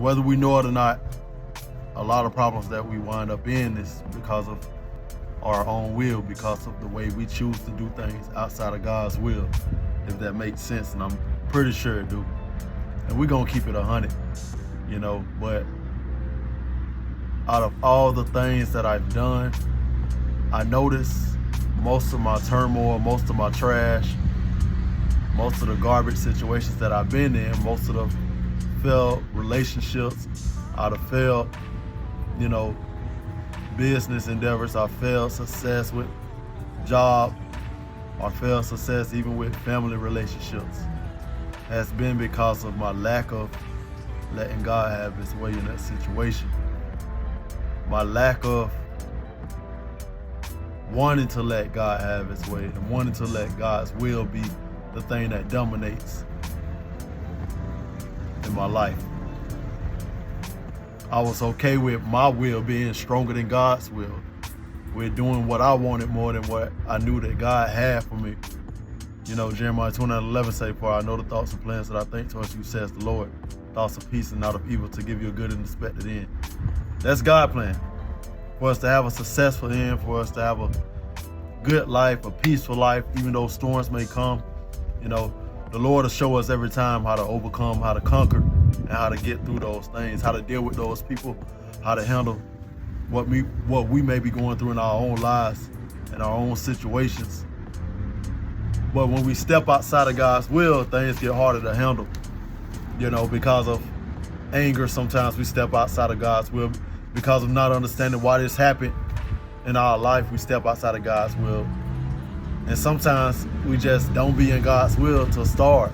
whether we know it or not, a lot of problems that we wind up in is because of our own will, because of the way we choose to do things outside of God's will, if that makes sense, and I'm pretty sure it do. And we're gonna keep it 100, but out of all the things that I've done, I notice most of my turmoil, most of my trash, most of the garbage situations that I've been in, most of the failed relationships, I've failed, business endeavors, I failed success with job, I failed success even with family relationships, has been because of my lack of letting God have his way in that situation. My lack of wanting to let God have his way and wanting to let God's will be the thing that dominates in my life. I was okay with my will being stronger than God's will. We're doing what I wanted more than what I knew that God had for me. Jeremiah 29:11 say, "For I know the thoughts and plans that I think towards you, says the Lord, thoughts of peace and not of evil, to give you a good and expected end." That's God's plan. For us to have a successful end, for us to have a good life, a peaceful life, even though storms may come. The Lord will show us every time how to overcome, how to conquer, and how to get through those things, how to deal with those people, how to handle what we may be going through in our own lives and our own situations. But when we step outside of God's will, things get harder to handle. Because of anger, sometimes we step outside of God's will. Because of not understanding why this happened in our life, we step outside of God's will. And sometimes we just don't be in God's will to start.